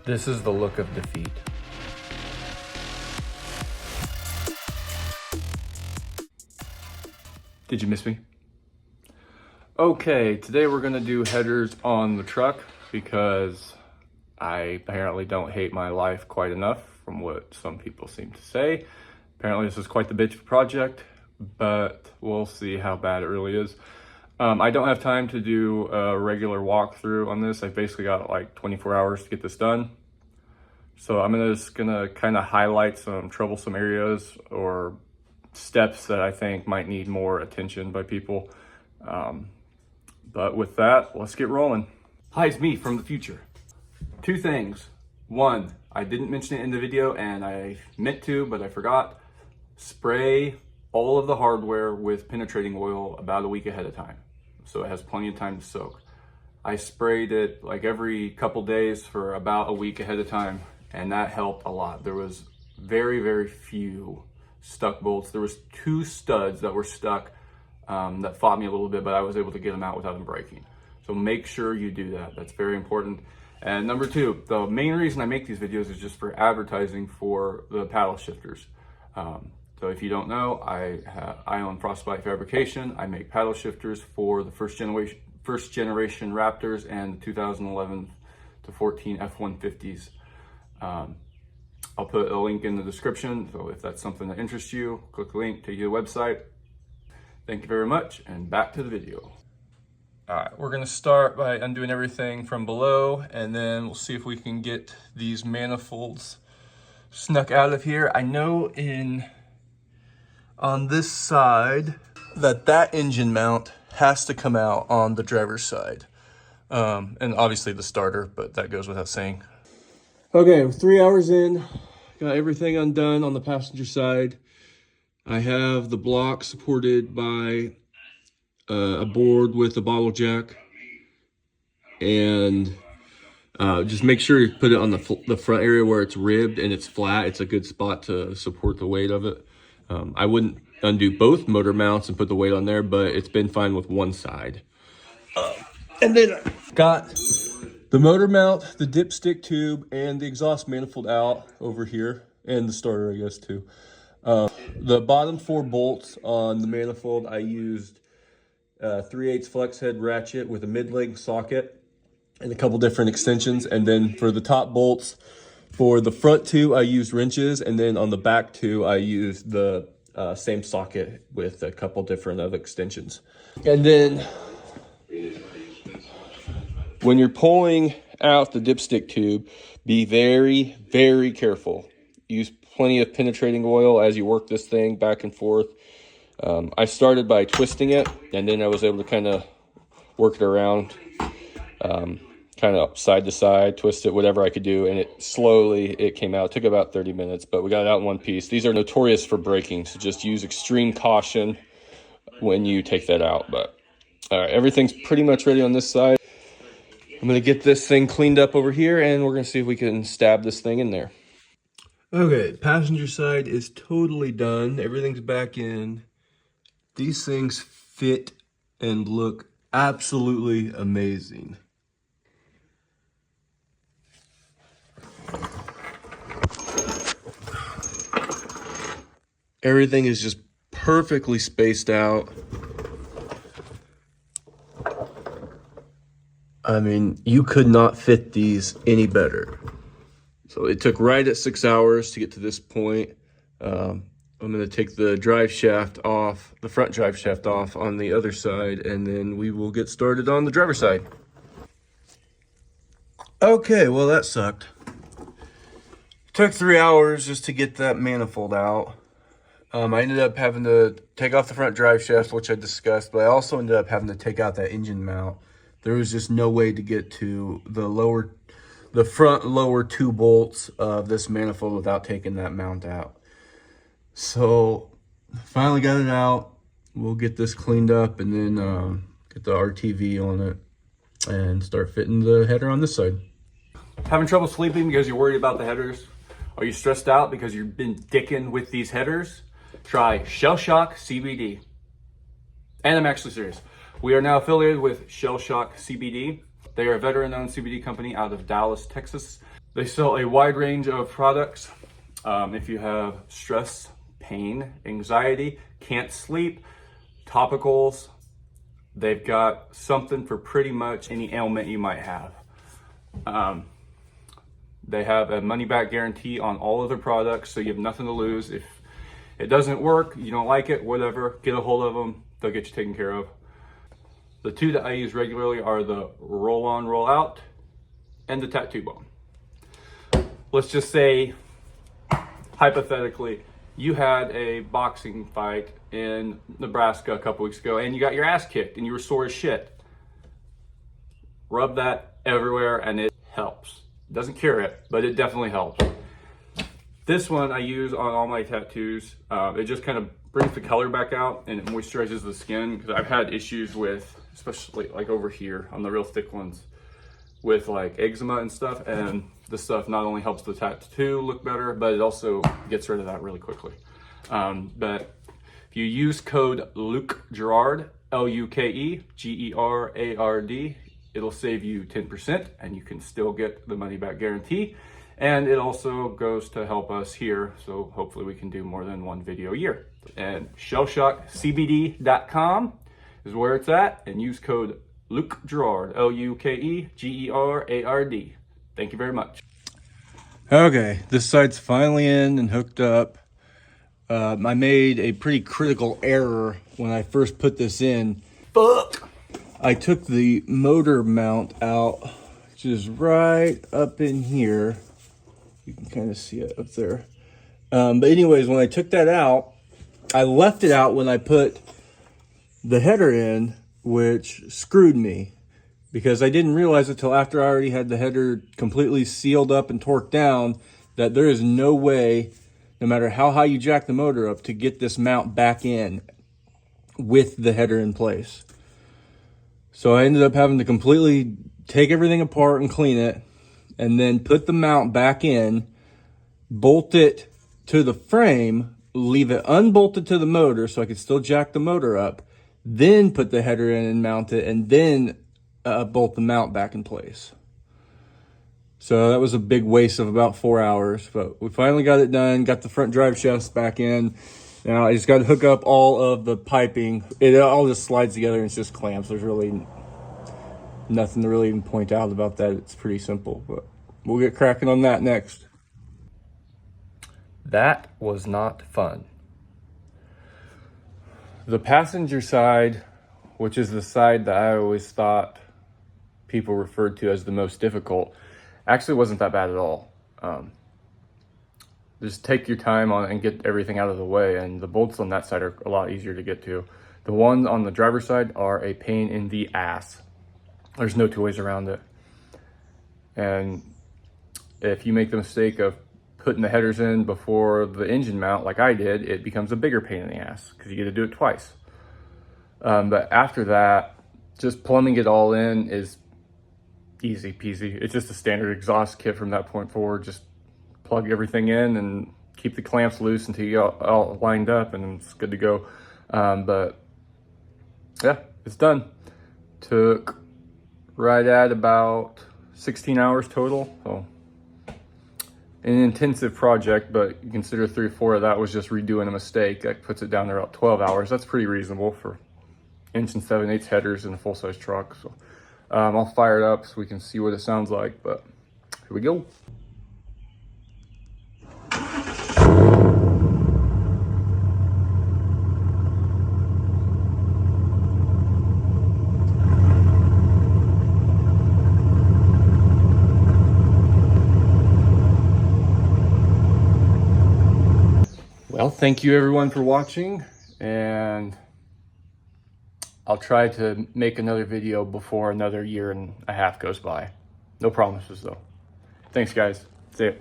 This is the look of defeat. Did you miss me? Okay, today we're gonna do headers on the truck because I apparently don't hate my life quite enough from what some people seem to say. Apparently this is quite the bitch project, but we'll see how bad it really is. I don't have time to do a regular walkthrough on this. I've basically got like 24 hours to get this done. So I'm just gonna kind of highlight some troublesome areas or steps that I think might need more attention by people. But with that, let's get rolling. Hi, it's me from the future. Two things. One, I didn't mention it in the video and I meant to, but I forgot. Spray all of the hardware with penetrating oil about a week ahead of time, so it has plenty of time to soak. I sprayed it like every couple days for about a week ahead of time, and that helped a lot. There was very, very few stuck bolts. There was 2 studs that were stuck that fought me a little bit, but I was able to get them out without them breaking. So make sure you do that. That's very important. And number 2, the main reason I make these videos is just for advertising for the paddle shifters. So if you don't know, I own Frostbite Fabrication. I make paddle shifters for the first generation Raptors and the 2011 to 14 F-150s. I'll put a link in the description, so if that's something that interests you, click the link, take you to the website. Thank you very much, and back to the video. All right, we're gonna start by undoing everything from below, and then we'll see if we can get these manifolds snuck out of here. I know on this side that engine mount has to come out on the driver's side. And obviously the starter, but that goes without saying. Okay, 3 hours in, got everything undone on the passenger side. I have the block supported by a board with a bottle jack, and just make sure you put it on the front area where it's ribbed and it's flat. It's a good spot to support the weight of it. I wouldn't undo both motor mounts and put the weight on there, but it's been fine with one side. And then I got the motor mount, the dipstick tube, and the exhaust manifold out over here, and the starter, I guess, too. The bottom 4 bolts on the manifold, I used 3/8 flex head ratchet with a mid-leg socket and a couple different extensions. And then for the top bolts, for the front 2, I used wrenches, and then on the back 2, I used the same socket with a couple different other extensions. And then when you're pulling out the dipstick tube, be very, very careful. Use plenty of penetrating oil as you work this thing back and forth. I started by twisting it, and then I was able to kind of work it around, kind of side to side, twist it, whatever I could do, and it came out. It took about 30 minutes, but we got it out in one piece. These are notorious for breaking, so just use extreme caution when you take that out. But all right, everything's pretty much ready on this side. I'm gonna get this thing cleaned up over here, and we're gonna see if we can stab this thing in there. Okay, passenger side is totally done. Everything's back in. These things fit and look absolutely amazing. Everything is just perfectly spaced out. I mean, you could not fit these any better. So it took right at 6 hours to get to this point. I'm gonna take the drive shaft off, the front drive shaft off on the other side, and then we will get started on the driver's side. Okay, well that sucked. Took 3 hours just to get that manifold out. I ended up having to take off the front drive shaft, which I discussed, but I also ended up having to take out that engine mount. There was just no way to get to the front lower 2 bolts of this manifold without taking that mount out. So finally got it out. We'll get this cleaned up and then get the RTV on it and start fitting the header on this side. Having trouble sleeping because you're worried about the headers? Are you stressed out because you've been dicking with these headers? Try Shell Shock CBD. And I'm actually serious. We are now affiliated with Shell Shock CBD. They are a veteran-owned CBD company out of Dallas, Texas. They sell a wide range of products. If you have stress, pain, anxiety, can't sleep, topicals, they've got something for pretty much any ailment you might have. They have a money-back guarantee on all of their products, so you have nothing to lose. If it doesn't work, you don't like it, whatever, get a hold of them. They'll get you taken care of. The two that I use regularly are the roll-on, roll-out, and the tattoo bomb. Let's just say, hypothetically, you had a boxing fight in Nebraska a couple weeks ago and you got your ass kicked and you were sore as shit. Rub that everywhere and it helps. It doesn't cure it, but it definitely helps. This one I use on all my tattoos. It just kind of brings the color back out and it moisturizes the skin, because I've had issues with, especially like over here on the real thick ones, with like eczema and stuff, and this stuff not only helps the tattoo look better, but it also gets rid of that really quickly. But if you use code Luke Gerard, LUKEGERARD, it'll save you 10% and you can still get the money back guarantee. And it also goes to help us here, so hopefully we can do more than one video a year. And shellshockcbd.com is where it's at, and use code Luke Gerard, LUKEGERARD. Thank you very much. Okay, this side's finally in and hooked up. I made a pretty critical error when I first put this in. Fuck! I took the motor mount out, which is right up in here. You can kind of see it up there. But anyways, when I took that out, I left it out when I put the header in, which screwed me, because I didn't realize it till after I already had the header completely sealed up and torqued down, that there is no way, no matter how high you jack the motor up, to get this mount back in with the header in place. So I ended up having to completely take everything apart and clean it, and then put the mount back in, bolt it to the frame, leave it unbolted to the motor so I could still jack the motor up, then put the header in and mount it, and then bolt the mount back in place. So that was a big waste of about 4 hours, but we finally got it done, got the front drive shafts back in. Now I just got to hook up all of the piping. It all just slides together and it's just clamps. There's really nothing to really even point out about that. It's pretty simple, but we'll get cracking on that next. That was not fun. The passenger side, which is the side that I always thought people referred to as the most difficult, actually wasn't that bad at all. Just take your time on it and get everything out of the way, and the bolts on that side are a lot easier to get to. The ones on the driver's side are a pain in the ass. There's no two ways around it. And if you make the mistake of putting the headers in before the engine mount, like I did, it becomes a bigger pain in the ass because you get to do it twice. But after that, just plumbing it all in is easy peasy. It's just a standard exhaust kit from that point forward. Just plug everything in and keep the clamps loose until you got all lined up and it's good to go. But yeah, it's done. Took right at about 16 hours total. So an intensive project, but you consider 3 or 4 of that was just redoing a mistake. That puts it down there about 12 hours. That's pretty reasonable for 1 7/8" headers in a full-size truck. So I'll fire it up so we can see what it sounds like, but here we go. Well, thank you everyone for watching, and I'll try to make another video before another 1.5 years goes by. No promises though. Thanks guys. See ya.